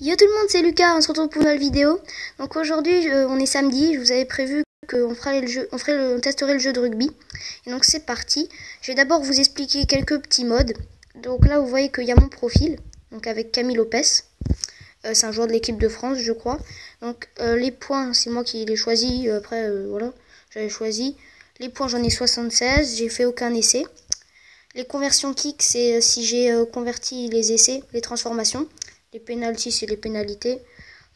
Yo tout le monde, c'est Lucas, on se retrouve pour une nouvelle vidéo. Donc aujourd'hui, on est samedi, je vous avais prévu qu'on testerait le jeu de rugby. Et donc c'est parti. Je vais d'abord vous expliquer quelques petits modes. Donc là, vous voyez qu'il y a mon profil, donc avec Camille Lopez. C'est un joueur de l'équipe de France, je crois. Donc les points, c'est moi qui les choisi. Après, voilà, j'avais choisi. Les points, j'en ai 76, j'ai fait aucun essai. Les conversions kick, c'est si j'ai converti les essais, les transformations. Les pénalties, c'est les pénalités.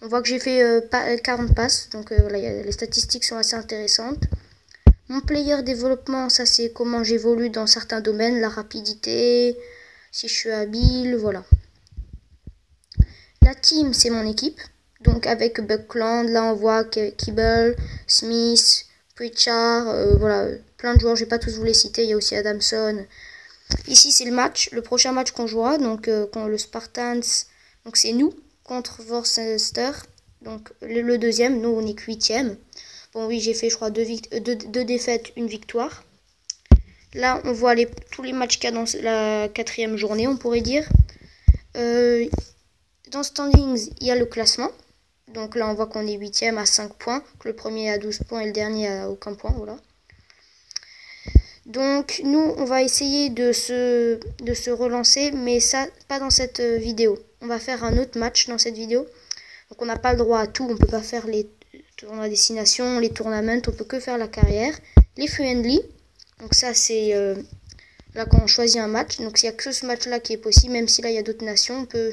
On voit que j'ai fait 40 passes, donc voilà, les statistiques sont assez intéressantes. Mon player développement, ça c'est comment j'évolue dans certains domaines, la rapidité, si je suis habile, voilà. La team, c'est mon équipe, donc avec Buckland, là on voit Kibble, Smith, Pritchard, voilà, plein de joueurs, je vais pas tous vous les citer, il y a aussi Adamson. Ici c'est le match, le prochain match qu'on jouera, donc quand le Spartans, donc c'est nous contre Worcester, donc le deuxième, nous on est 8e. Bon oui, j'ai fait je crois deux défaites, une victoire. Là on voit tous les matchs qu'il y a dans la 4e journée, on pourrait dire. Dans Standings, il y a le classement. Donc là on voit qu'on est 8e à 5 points, que le premier a 12 points et le dernier a aucun point, voilà. Donc nous on va essayer de se relancer, mais ça pas dans cette vidéo. On va faire un autre match dans cette vidéo. Donc on n'a pas le droit à tout, on peut pas faire les tournois à destination, les tournaments, on peut que faire la carrière. Les friendly, donc ça c'est là quand on choisit un match, donc il n'y a que ce match là qui est possible, même si là il y a d'autres nations, on peut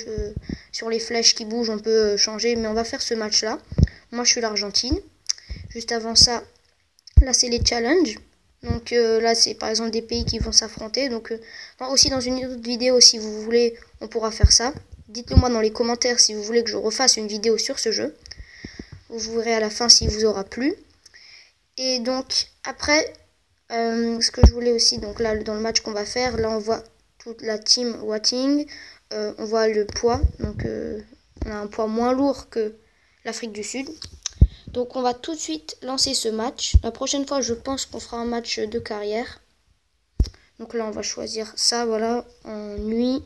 sur les flèches qui bougent on peut changer, mais on va faire ce match là. Moi je suis l'Argentine. Juste avant ça, là c'est les challenges. Donc là c'est par exemple des pays qui vont s'affronter. Donc aussi dans une autre vidéo si vous voulez on pourra faire ça. Dites-le moi dans les commentaires si vous voulez que je refasse une vidéo sur ce jeu. Vous verrez à la fin s'il vous aura plu. Et donc après ce que je voulais aussi, donc là dans le match qu'on va faire, là on voit toute la team Watting. On voit le poids. Donc on a un poids moins lourd que l'Afrique du Sud. Donc on va tout de suite lancer ce match. La prochaine fois je pense qu'on fera un match de carrière. Donc là on va choisir ça, voilà, en nuit.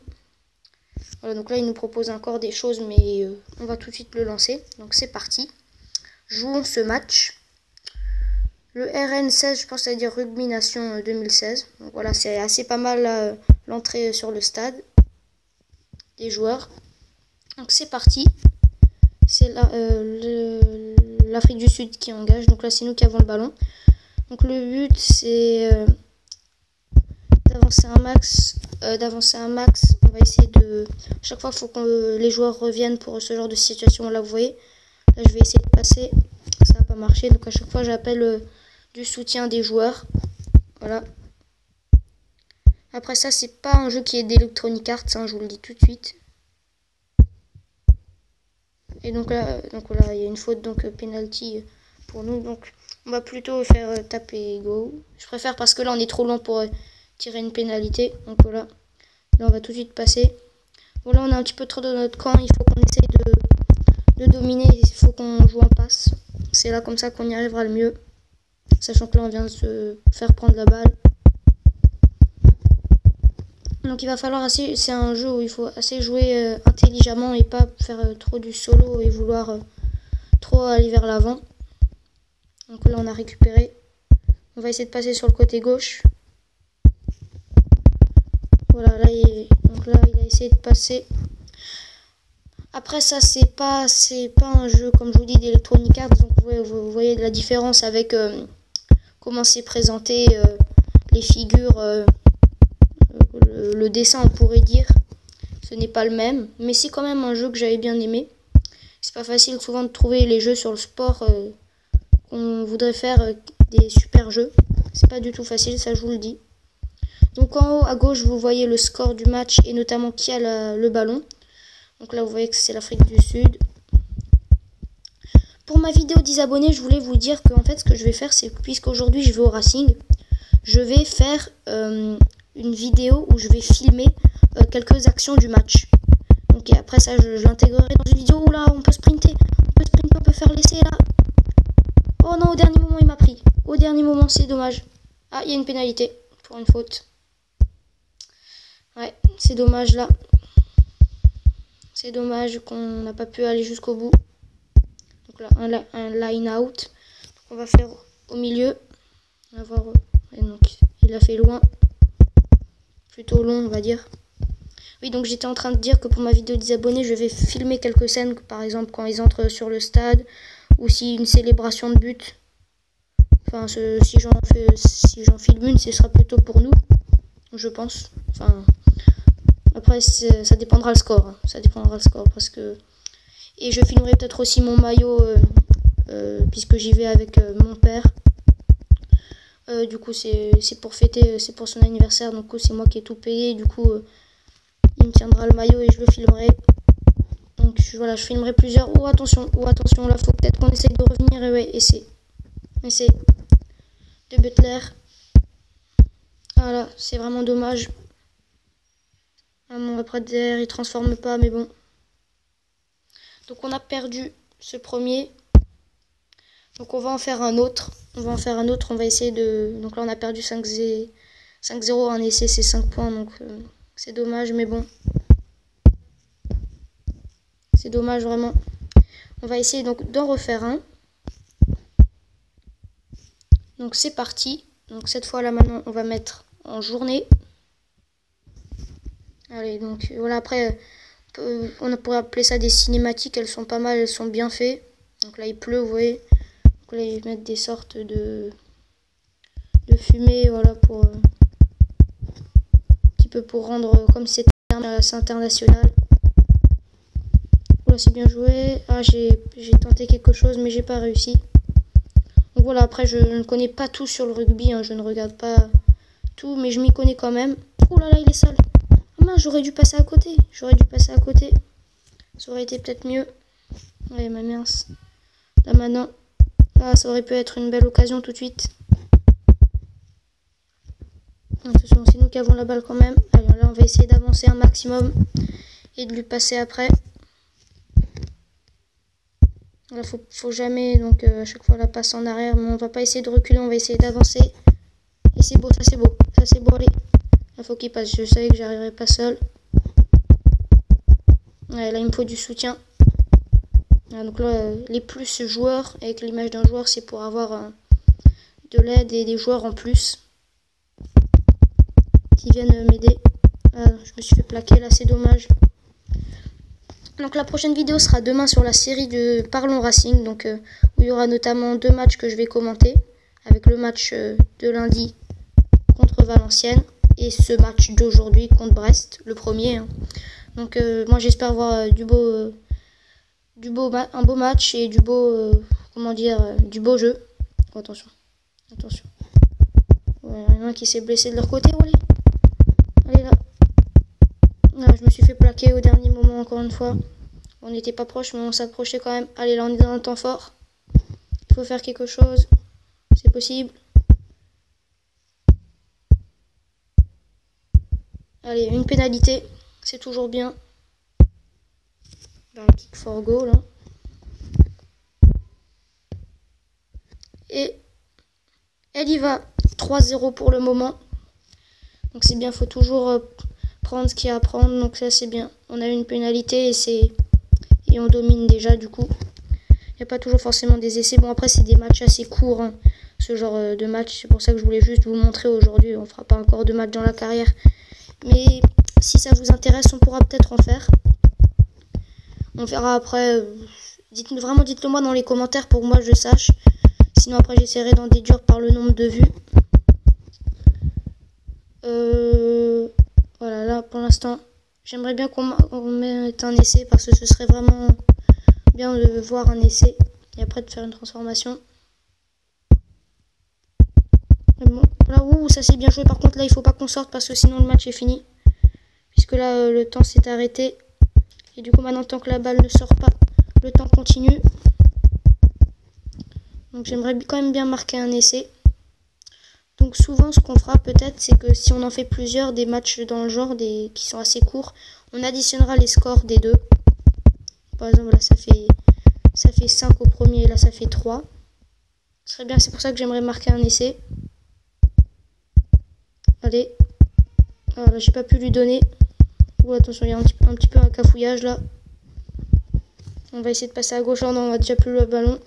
Voilà, donc là il nous propose encore des choses, mais on va tout de suite le lancer. Donc c'est parti. Jouons ce match. Le RN16, je pense à dire Rugby Nation 2016. Donc voilà, c'est assez pas mal l'entrée sur le stade des joueurs. Donc c'est parti. C'est l'Afrique du Sud qui engage. Donc là, c'est nous qui avons le ballon. Donc le but, c'est d'avancer un max. On va essayer de... Chaque fois, il faut que les joueurs reviennent pour ce genre de situation. Là, vous voyez. Là, je vais essayer de passer. Ça n'a pas marché. Donc à chaque fois, j'appelle du soutien des joueurs. Voilà. Après ça, c'est pas un jeu qui est d'Electronic Arts. Hein, je vous le dis tout de suite. Et donc là, il y a une faute, donc penalty pour nous. Donc on va plutôt faire taper go. Je préfère parce que là on est trop loin pour tirer une pénalité. Donc voilà, là on va tout de suite passer. Bon là on a un petit peu trop de notre camp. Il faut qu'on essaye de dominer. Il faut qu'on joue en passe. C'est là comme ça qu'on y arrivera le mieux. Sachant que là on vient de se faire prendre la balle. Donc il va falloir c'est un jeu où il faut assez jouer intelligemment et pas faire trop du solo et vouloir trop aller vers l'avant. Donc là on a récupéré. On va essayer de passer sur le côté gauche. Voilà, là il a essayé de passer. Après ça c'est pas un jeu comme je vous dis d'Electronic Arts. Donc vous voyez la différence avec comment c'est présenté, les figures. Le dessin on pourrait dire ce n'est pas le même, mais c'est quand même un jeu que j'avais bien aimé. C'est pas facile souvent de trouver les jeux sur le sport qu'on voudrait faire des super jeux, c'est pas du tout facile, ça je vous le dis. Donc en haut à gauche vous voyez le score du match et notamment qui a le ballon. Donc là vous voyez que c'est l'Afrique du Sud. Pour ma vidéo 10 abonnés, je voulais vous dire que en fait ce que je vais faire, c'est puisqu'aujourd'hui je vais au Racing, je vais faire une vidéo où je vais filmer quelques actions du match. Donc et après ça je l'intégrerai dans une vidéo où là on peut sprinter, on peut faire l'essai là. Oh non, au dernier moment il m'a pris. Au dernier moment, c'est dommage. Ah, il y a une pénalité pour une faute. Ouais, c'est dommage là. C'est dommage qu'on n'a pas pu aller jusqu'au bout. Donc là, un line out. Donc on va faire au milieu. On va voir. Et donc, il a fait loin. Plutôt long, on va dire. Oui, donc j'étais en train de dire que pour ma vidéo des abonnés, je vais filmer quelques scènes, par exemple quand ils entrent sur le stade, ou si une célébration de but. Enfin, si j'en filme une, ce sera plutôt pour nous, je pense. Enfin, après, ça dépendra le score. Hein. Ça dépendra le score parce que. Et je filmerai peut-être aussi mon maillot, puisque j'y vais avec mon père. Du coup, c'est pour fêter, c'est pour son anniversaire. Donc, c'est moi qui ai tout payé. Du coup, il me tiendra le maillot et je le filmerai. Donc, voilà, je filmerai plusieurs. Oh, attention, là, faut peut-être qu'on essaye de revenir. Et ouais, essayer de Butler. Voilà, c'est vraiment dommage. Après, derrière, il transforme pas, mais bon. Donc, on a perdu ce premier. Donc, on va en faire un autre. On va essayer de. Donc, là, on a perdu 5-0. Un essai, c'est 5 points. Donc, c'est dommage, mais bon. C'est dommage, vraiment. On va essayer donc d'en refaire un. Donc, c'est parti. Donc, cette fois-là, maintenant, on va mettre en journée. Allez, donc, voilà, après. On pourrait appeler ça des cinématiques, elles sont pas mal, elles sont bien faites. Donc là il pleut, vous voyez. Donc là ils mettent des sortes de fumée, voilà, pour un petit peu pour rendre comme si c'était international. Voilà, c'est bien joué. Ah, j'ai tenté quelque chose mais j'ai pas réussi. Donc voilà, après je ne connais pas tout sur le rugby, hein, je ne regarde pas tout, mais je m'y connais quand même. Oh là là, il est sale. Ah mince, j'aurais dû passer à côté. Ça aurait été peut-être mieux. Ouais, ma mince. Là maintenant. Ah, ça aurait pu être une belle occasion tout de suite. Attention, c'est nous qui avons la balle quand même. Allez, là on va essayer d'avancer un maximum et de lui passer après. Là, faut jamais, donc à chaque fois la passe en arrière, mais on va pas essayer de reculer, on va essayer d'avancer. Et c'est beau, ça c'est beau. Ça c'est beau, allez. Là, faut qu'il passe. Je savais que j'arriverais pas seul. Ouais, là il me faut du soutien. Donc là, les plus joueurs, avec l'image d'un joueur, c'est pour avoir de l'aide et des joueurs en plus qui viennent m'aider. Ah, je me suis fait plaquer, là c'est dommage. Donc la prochaine vidéo sera demain sur la série de Parlons Racing, donc où il y aura notamment 2 matchs que je vais commenter, avec le match de lundi contre Valenciennes et ce match d'aujourd'hui contre Brest, le premier. Hein. Donc moi j'espère voir un beau match et du beau jeu. Oh, attention. Ouais, il y en a un qui s'est blessé de leur côté, allez là. Ah, je me suis fait plaquer au dernier moment encore une fois. On n'était pas proche mais on s'approchait quand même. Allez, là on est dans un temps fort. Il faut faire quelque chose. C'est possible. Allez, une pénalité. C'est toujours bien. Un kick for goal. Hein. Et elle y va. 3-0 pour le moment. Donc c'est bien, faut toujours prendre ce qu'il y a à prendre. Donc ça c'est bien. On a une pénalité et on domine déjà du coup. Il n'y a pas toujours forcément des essais. Bon après c'est des matchs assez courts. Hein, ce genre de match. C'est pour ça que je voulais juste vous montrer aujourd'hui. On fera pas encore de match dans la carrière. Mais si ça vous intéresse, on pourra peut-être en faire. On verra après. Dites-le moi dans les commentaires pour que moi je sache. Sinon après j'essaierai d'en déduire par le nombre de vues. Voilà, là pour l'instant, j'aimerais bien qu'on mette un essai parce que ce serait vraiment bien de voir un essai et après de faire une transformation. Bon, là, ça s'est bien joué. Par contre, là, il faut pas qu'on sorte parce que sinon le match est fini. Puisque là, le temps s'est arrêté. Et du coup, maintenant, tant que la balle ne sort pas, le temps continue. Donc, j'aimerais quand même bien marquer un essai. Donc souvent ce qu'on fera peut-être c'est que si on en fait plusieurs des matchs dans le genre qui sont assez courts, on additionnera les scores des deux. Par exemple là ça fait 5 au premier et là ça fait 3. Ce serait bien, c'est pour ça que j'aimerais marquer un essai. Allez. Ah là j'ai pas pu lui donner. Oh attention, il y a un petit peu un cafouillage là. On va essayer de passer à gauche. Oh non, on a déjà plus le ballon.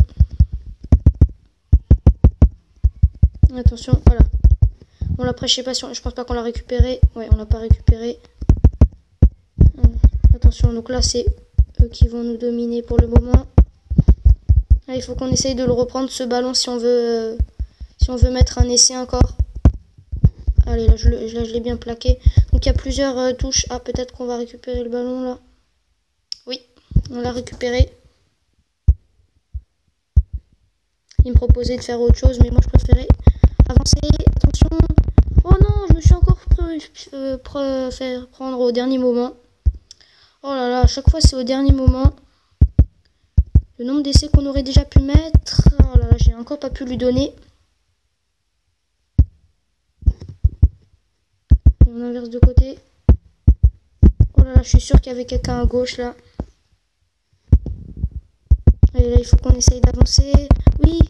Attention, voilà. On l'a prêché pas, je pense pas qu'on l'a récupéré. Ouais, on l'a pas récupéré. Attention, donc là c'est eux qui vont nous dominer pour le moment. Là, il faut qu'on essaye de le reprendre ce ballon si on veut mettre un essai encore. Allez, là je l'ai bien plaqué. Donc il y a plusieurs touches. Ah, peut-être qu'on va récupérer le ballon là. Oui, on l'a récupéré. Il me proposait de faire autre chose, mais moi je préférais avancer. Attention. Oh non, je me suis encore fait prendre au dernier moment. Oh là là, à chaque fois c'est au dernier moment. Le nombre d'essais qu'on aurait déjà pu mettre. Oh là là, j'ai encore pas pu lui donner. Et on inverse de côté. Oh là là, je suis sûr qu'il y avait quelqu'un à gauche là. Et là, il faut qu'on essaye d'avancer. Oui.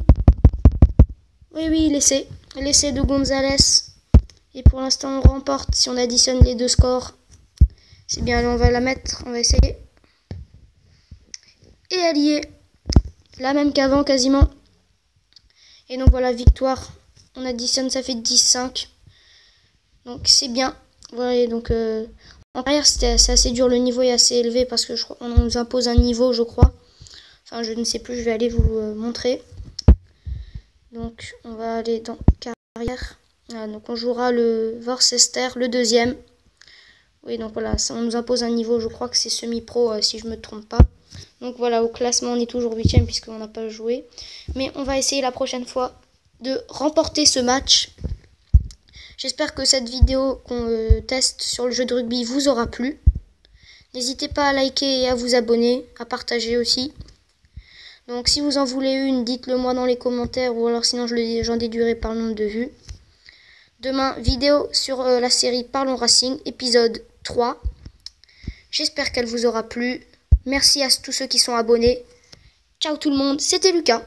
Oui, l'essai. L'essai de Gonzalez. Et pour l'instant, on remporte si on additionne les deux scores. C'est bien, allez, on va la mettre. On va essayer. Et elle y est. La même qu'avant, quasiment. Et donc voilà, victoire. On additionne, ça fait 10-5. Donc c'est bien. Voilà, donc en carrière, c'est assez dur. Le niveau est assez élevé parce que on nous impose un niveau, je crois. Enfin, je ne sais plus, je vais aller vous montrer. Donc, on va aller dans carrière. Voilà, donc, on jouera le Worcester, le deuxième. Oui, donc voilà, ça, on nous impose un niveau, je crois que c'est semi-pro, si je ne me trompe pas. Donc voilà, au classement, on est toujours 8ème puisqu'on n'a pas joué. Mais on va essayer la prochaine fois de remporter ce match. J'espère que cette vidéo qu'on teste sur le jeu de rugby vous aura plu. N'hésitez pas à liker et à vous abonner, à partager aussi. Donc si vous en voulez une, dites-le moi dans les commentaires ou alors sinon j'en déduirai par le nombre de vues. Demain, vidéo sur la série Parlons Racing, épisode 3. J'espère qu'elle vous aura plu. Merci à tous ceux qui sont abonnés. Ciao tout le monde, c'était Lucas.